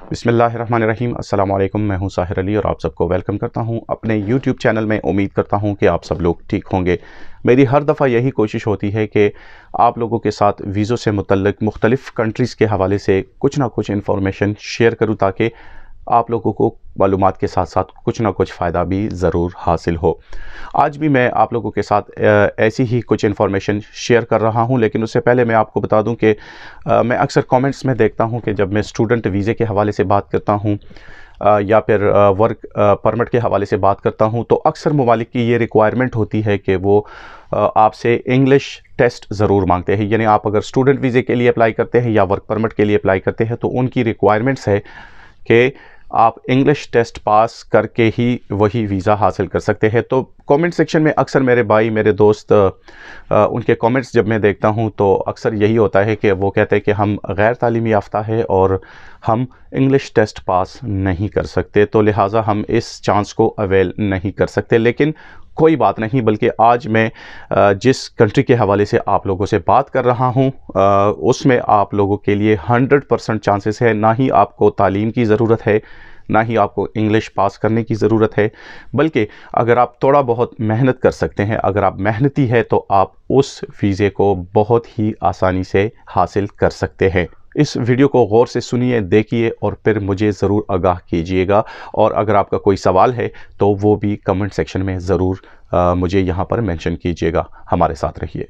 बिस्मिल्लाहिर्रहमानिर्रहीम। अस्सलाम वालेकुम। मैं हूं साहिर अली और आप सबको वेलकम करता हूं अपने यूट्यूब चैनल में। उम्मीद करता हूं कि आप सब लोग ठीक होंगे। मेरी हर दफ़ा यही कोशिश होती है कि आप लोगों के साथ वीज़ों से मुतल्लिक़ मुख्तलिफ़ कंट्रीज़ के हवाले से कुछ ना कुछ इन्फॉर्मेशन शेयर करूं ताकि आप लोगों को मालूमात के साथ साथ कुछ ना कुछ फ़ायदा भी ज़रूर हासिल हो। आज भी मैं आप लोगों के साथ ऐसी ही कुछ इन्फॉर्मेशन शेयर कर रहा हूं, लेकिन उससे पहले मैं आपको बता दूं कि मैं अक्सर कमेंट्स में देखता हूं कि जब मैं स्टूडेंट वीज़े के हवाले से बात करता हूं या फिर वर्क परमिट के हवाले से बात करता हूं, तो अक्सर ममालिक की ये रिक्वायरमेंट होती है कि वो आपसे इंग्लिश टेस्ट ज़रूर मांगते हैं। यानी आप अगर स्टूडेंट वीज़े के लिए अप्लाई करते हैं या वर्क परमिट के लिए अप्लाई करते हैं तो उनकी रिक्वायरमेंट्स है कि आप इंग्लिश टेस्ट पास करके ही वही वीज़ा हासिल कर सकते हैं। तो कमेंट सेक्शन में अक्सर मेरे भाई, मेरे दोस्त, उनके कमेंट्स जब मैं देखता हूं तो अक्सर यही होता है कि वो कहते हैं कि हम गैर तालीमी याफ्ता है और हम इंग्लिश टेस्ट पास नहीं कर सकते, तो लिहाजा हम इस चांस को अवेल नहीं कर सकते। लेकिन कोई बात नहीं, बल्कि आज मैं जिस कंट्री के हवाले से आप लोगों से बात कर रहा हूं उसमें आप लोगों के लिए 100% चांसेस है। ना ही आपको तालीम की ज़रूरत है, ना ही आपको इंग्लिश पास करने की ज़रूरत है, बल्कि अगर आप थोड़ा बहुत मेहनत कर सकते हैं, अगर आप मेहनती है तो आप उस वीज़े को बहुत ही आसानी से हासिल कर सकते हैं। इस वीडियो को गौर से सुनिए, देखिए और फिर मुझे ज़रूर आगाह कीजिएगा। और अगर आपका कोई सवाल है तो वो भी कमेंट सेक्शन में ज़रूर मुझे यहाँ पर मेंशन कीजिएगा। हमारे साथ रहिए।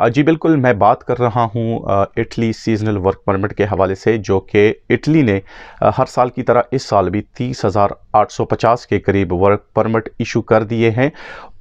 जी बिल्कुल, मैं बात कर रहा हूँ इटली सीजनल वर्क परमिट के हवाले से, जो कि इटली ने हर साल की तरह इस साल भी 30,850 के करीब वर्क परमिट इशू कर दिए हैं।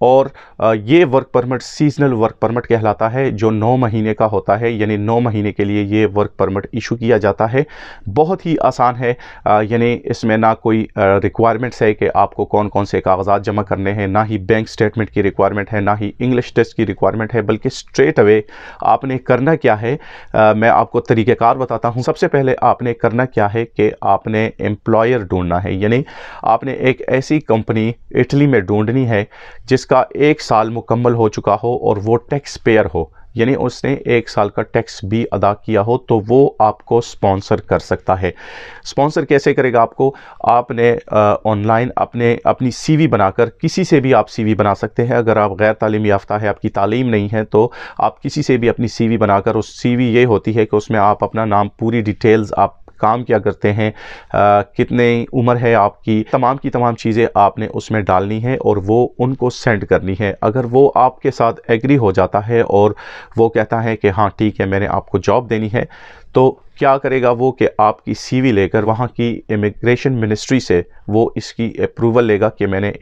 और ये work permit seasonal work permit कहलाता है, जो 9 महीने का होता है। यानी 9 महीने के लिए ये वर्क परमिट इशू किया जाता है। बहुत ही आसान है, यानी इसमें ना कोई रिक्वायरमेंट्स है कि आपको कौन कौन से कागजात जमा करने हैं, ना ही बैंक स्टेटमेंट की रिक्वायरमेंट है, ना ही इंग्लिश टेस्ट की रिक्वायरमेंट है, बल्कि स्ट्रेट अवे आपने करना क्या है, मैं आपको तरीक़ेकार बताता हूँ। सबसे पहले आपने करना क्या है कि आपने एम्प्लॉयर ढूंढना है। यानी आपने एक ऐसी कंपनी इटली में ढूंढनी है जिसका 1 साल मुकम्मल हो चुका हो और वो टैक्स पेयर हो, यानी उसने 1 साल का टैक्स भी अदा किया हो, तो वो आपको स्पॉन्सर कर सकता है। स्पॉन्सर कैसे करेगा आपको? आपने ऑनलाइन अपनी सीवी बनाकर, किसी से भी आप सीवी बना सकते हैं। अगर आप गैर तालीमी याफ्ता है, आपकी तालीम नहीं है, तो आप किसी से भी अपनी सीवी बनाकर, उस सीवी ये होती है कि उसमें आप अपना नाम, पूरी डिटेल्स, आप काम क्या करते हैं, कितने उम्र है आपकी, तमाम की तमाम चीज़ें आपने उसमें डालनी है और वो उनको सेंड करनी है। अगर वो आपके साथ एग्री हो जाता है और वो कहता है कि हाँ ठीक है, मैंने आपको जॉब देनी है, तो क्या करेगा वो कि आपकी सीवी लेकर वहाँ की इमिग्रेशन मिनिस्ट्री से वो इसकी अप्रूवल लेगा कि मैंने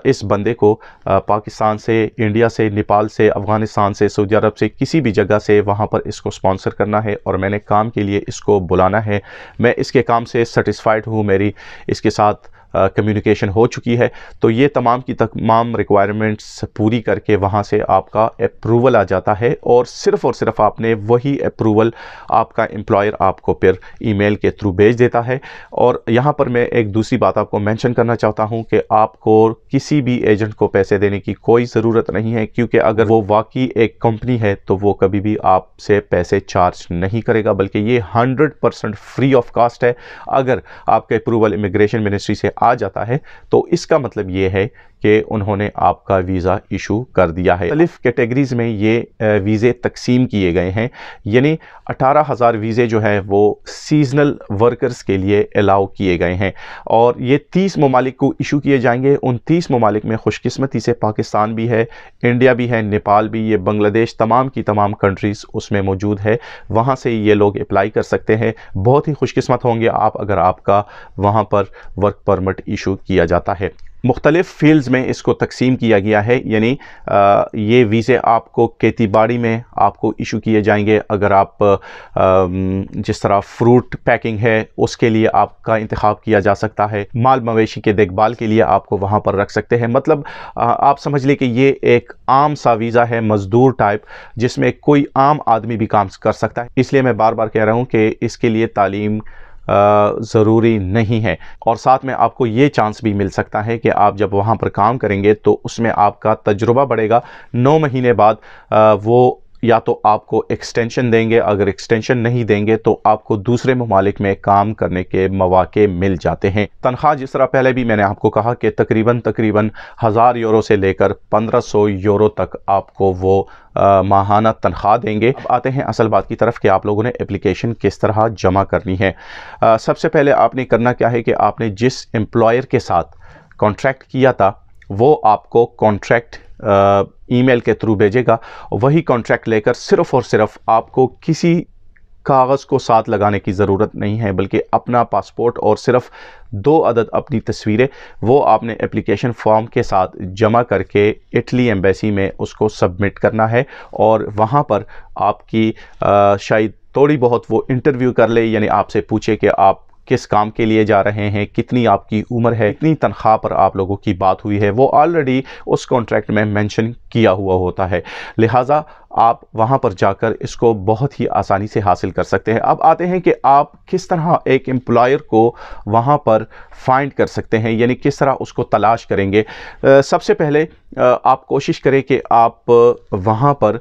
इस बंदे को पाकिस्तान से, इंडिया से, नेपाल से, अफ़गानिस्तान से, सऊदी अरब से, किसी भी जगह से वहाँ पर इसको स्पॉन्सर करना है और मैंने काम के लिए इसको बुलाना है। मैं इसके काम से सेटिस्फाइड हूँ, मेरी इसके साथ कम्युनिकेशन हो चुकी है। तो ये तमाम की तमाम रिक्वायरमेंट्स पूरी करके वहाँ से आपका अप्रूवल आ जाता है और सिर्फ आपने वही अप्रूवल आपका एम्प्लॉयर आपको फिर ईमेल के थ्रू भेज देता है। और यहाँ पर मैं एक दूसरी बात आपको मेंशन करना चाहता हूँ कि आपको किसी भी एजेंट को पैसे देने की कोई ज़रूरत नहीं है, क्योंकि अगर वो वाकई एक कंपनी है तो वो कभी भी आपसे पैसे चार्ज नहीं करेगा, बल्कि ये 100% फ्री ऑफ कास्ट है। अगर आपका अप्रूवल इमिग्रेशन मिनिस्ट्री से आ जाता है तो इसका मतलब ये है कि उन्होंने आपका वीज़ा इशू कर दिया है। मुख्तलिफ कैटेगरीज़ में ये वीज़े तकसीम किए गए हैं। यानी 18,000 वीज़े जो है वो सीजनल वर्कर्स के लिए अलाउ किए गए हैं और ये 30 ममालिक को इशू किए जाएंगे। उन 30 ममालिक में खुशकिस्मती से पाकिस्तान भी है, इंडिया भी है, नेपाल भी, ये बांग्लादेश, तमाम की तमाम कंट्रीज़ उसमें मौजूद है। वहाँ से ये लोग अप्लाई कर सकते हैं। बहुत ही खुशकिस्मत होंगे आप अगर आपका वहाँ पर वर्क परमिट इशू किया जाता है। मुख्तलिफ़ फील्ड्स में इसको तकसीम किया गया है। यानी ये वीज़े आपको खेती बाड़ी में आपको इशू किए जाएंगे। अगर आप जिस तरह फ्रूट पैकिंग है उसके लिए आपका इंतखाब किया जा सकता है। माल मवेशी के देखभाल के लिए आपको वहाँ पर रख सकते हैं। मतलब आप समझ लें कि ये एक आम सा वीज़ा है, मज़दूर टाइप, जिसमें कोई आम आदमी भी काम कर सकता है। इसलिए मैं बार बार कह रहा हूँ कि इसके लिए तालीम ज़रूरी नहीं है। और साथ में आपको ये चांस भी मिल सकता है कि आप जब वहाँ पर काम करेंगे तो उसमें आपका तजुर्बा बढ़ेगा। 9 महीने बाद वो या तो आपको एक्सटेंशन देंगे, अगर एक्सटेंशन नहीं देंगे तो आपको दूसरे ममालिक में काम करने के मौके मिल जाते हैं। तनख्वाह जिस तरह पहले भी मैंने आपको कहा कि तकरीबन 1000 यूरो से लेकर 1500 यूरो तक आपको वो माहाना तनख्वाह देंगे। अब आते हैं असल बात की तरफ कि आप लोगों ने एप्लीकेशन किस तरह जमा करनी है। सबसे पहले आपने करना क्या है कि आपने जिस एम्प्लॉयर के साथ कॉन्ट्रैक्ट किया था वो आपको कॉन्ट्रैक्ट ईमेल के थ्रू भेजेगा। वही कॉन्ट्रैक्ट लेकर सिर्फ़ और सिर्फ आपको किसी कागज़ को साथ लगाने की ज़रूरत नहीं है, बल्कि अपना पासपोर्ट और सिर्फ 2 अदद अपनी तस्वीरें वो आपने एप्लीकेशन फॉर्म के साथ जमा करके इटली एम्बेसी में उसको सबमिट करना है। और वहाँ पर आपकी शायद थोड़ी बहुत वो इंटरव्यू कर ले, यानी आपसे पूछे कि आप किस काम के लिए जा रहे हैं, कितनी आपकी उम्र है, कितनी तनख्वाह पर आप लोगों की बात हुई है, वो ऑलरेडी उस कॉन्ट्रैक्ट में मेंशन किया हुआ होता है। लिहाजा आप वहां पर जाकर इसको बहुत ही आसानी से हासिल कर सकते हैं। अब आते हैं कि आप किस तरह एक एम्प्लॉयर को वहां पर फाइंड कर सकते हैं, यानी किस तरह उसको तलाश करेंगे। सबसे पहले आप कोशिश करें कि आप वहां पर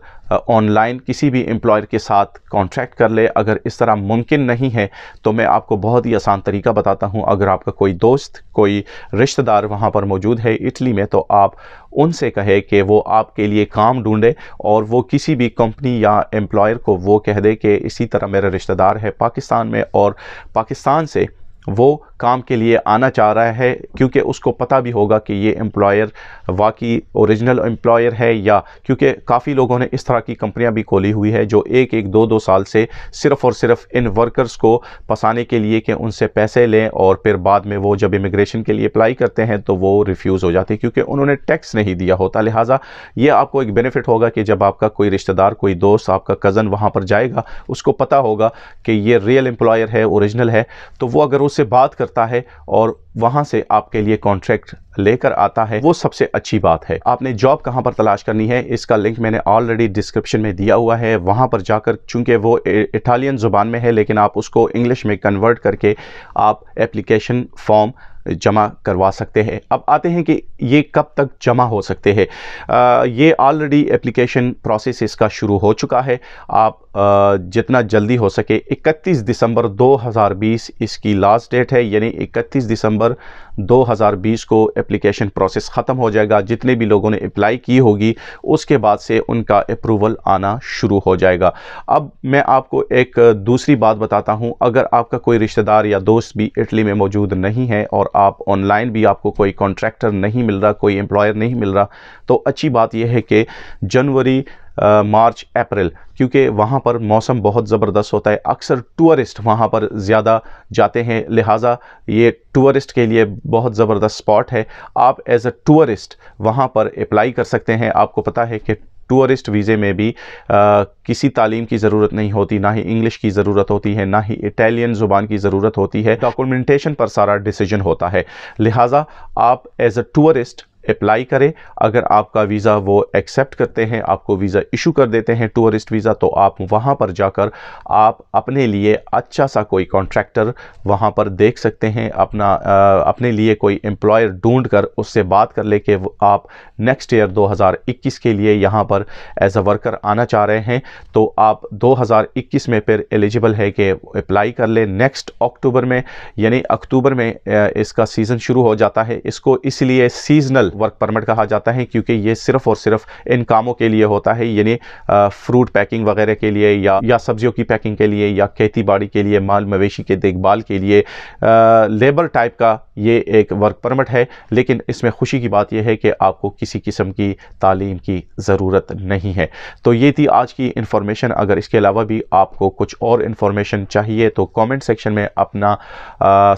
ऑनलाइन किसी भी एम्प्लॉयर के साथ कॉन्ट्रैक्ट कर ले। अगर इस तरह मुमकिन नहीं है तो मैं आपको बहुत ही आसान तरीका बताता हूं। अगर आपका कोई दोस्त, कोई रिश्तेदार वहां पर मौजूद है इटली में, तो आप उनसे कहे कि वो आपके लिए काम ढूंढे और वो किसी भी कंपनी या एम्प्लॉयर को वो कह दे कि इसी तरह मेरा रिश्तेदार है पाकिस्तान में और पाकिस्तान से वो काम के लिए आना चाह रहा है, क्योंकि उसको पता भी होगा कि ये एम्प्लॉयर वाकई ओरिजिनल एम्प्लॉयर है, या क्योंकि काफ़ी लोगों ने इस तरह की कंपनियां भी खोली हुई है जो एक 2 साल से सिर्फ़ और सिर्फ इन वर्कर्स को फंसाने के लिए कि उनसे पैसे लें और फिर बाद में वो जब इमिग्रेशन के लिए अप्लाई करते हैं तो वो रिफ्यूज़ हो जाते हैं क्योंकि उन्होंने टैक्स नहीं दिया होता। लिहाजा ये आपको एक बेनिफिट होगा कि जब आपका कोई रिश्तेदार, कोई दोस्त, आपका कज़न वहाँ पर जाएगा, उसको पता होगा कि ये रियल एम्प्लॉयर है, ओरिजिनल है, तो वो अगर उससे बात करता है और वहां से आपके लिए कॉन्ट्रैक्ट लेकर आता है, वो सबसे अच्छी बात है। आपने जॉब कहां पर तलाश करनी है इसका लिंक मैंने ऑलरेडी डिस्क्रिप्शन में दिया हुआ है। वहां पर जाकर, चूंकि वो इटालियन ज़ुबान में है लेकिन आप उसको इंग्लिश में कन्वर्ट करके आप एप्लीकेशन फॉर्म जमा करवा सकते हैं। अब आते हैं कि ये कब तक जमा हो सकते हैं। ये ऑलरेडी एप्लीकेशन प्रोसेस इसका शुरू हो चुका है। आप जितना जल्दी हो सके 31 दिसंबर 2020 इसकी लास्ट डेट है, यानी 31 दिसंबर 2020 को एप्लीकेशन प्रोसेस ख़त्म हो जाएगा। जितने भी लोगों ने अप्लाई की होगी उसके बाद से उनका अप्रूवल आना शुरू हो जाएगा। अब मैं आपको एक दूसरी बात बताता हूं। अगर आपका कोई रिश्तेदार या दोस्त भी इटली में मौजूद नहीं है और आप ऑनलाइन भी आपको कोई कॉन्ट्रैक्टर नहीं मिल रहा, कोई एम्प्लॉयर नहीं मिल रहा, तो अच्छी बात यह है कि जनवरी, मार्च, अप्रैल, क्योंकि वहाँ पर मौसम बहुत ज़बरदस्त होता है, अक्सर टूरिस्ट वहाँ पर ज़्यादा जाते हैं, लिहाजा ये टूरिस्ट के लिए बहुत ज़बरदस्त स्पॉट है। आप एज अ टूरिस्ट वहाँ पर अप्लाई कर सकते हैं। आपको पता है कि टूरिस्ट वीज़े में भी किसी तालीम की ज़रूरत नहीं होती, ना ही इंग्लिश की ज़रूरत होती है, ना ही इटालियन ज़ुबान की ज़रूरत होती है। डॉक्यूमेंटेशन पर सारा डिसीजन होता है। लिहाजा आप एज अ टूरिस्ट अप्लाई करें। अगर आपका वीज़ा वो एक्सेप्ट करते हैं, आपको वीज़ा इशू कर देते हैं टूरिस्ट वीज़ा, तो आप वहाँ पर जाकर आप अपने लिए अच्छा सा कोई कॉन्ट्रैक्टर वहाँ पर देख सकते हैं। अपने लिए कोई एम्प्लॉयर ढूंढ कर उससे बात कर ले कि आप नेक्स्ट ईयर 2021 के लिए यहाँ पर एज अ वर्कर आना चाह रहे हैं, तो आप 2021 में फिर एलिजिबल है कि अप्लाई कर ले। नेक्स्ट अक्टूबर में, यानी अक्टूबर में इसका सीज़न शुरू हो जाता है। इसको इसलिए सीजनल वर्क परमिट कहा जाता है क्योंकि ये सिर्फ और सिर्फ इन कामों के लिए होता है, यानी फ्रूट पैकिंग वगैरह के लिए या सब्जियों की पैकिंग के लिए या खेती बाड़ी के लिए, माल मवेशी के देखभाल के लिए, लेबर टाइप का ये एक वर्क परमिट है। लेकिन इसमें खुशी की बात यह है कि आपको किसी किस्म की तालीम की ज़रूरत नहीं है। तो ये थी आज की इन्फॉर्मेशन। अगर इसके अलावा भी आपको कुछ और इन्फॉर्मेशन चाहिए तो कमेंट सेक्शन में अपना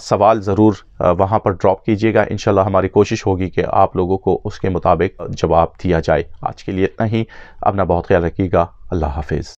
सवाल ज़रूर वहाँ पर ड्रॉप कीजिएगा। इंशाल्लाह हमारी कोशिश होगी कि आप लोगों को उसके मुताबिक जवाब दिया जाए। आज के लिए इतना ही। अपना बहुत ख्याल रखिएगा। अल्लाह हाफिज़।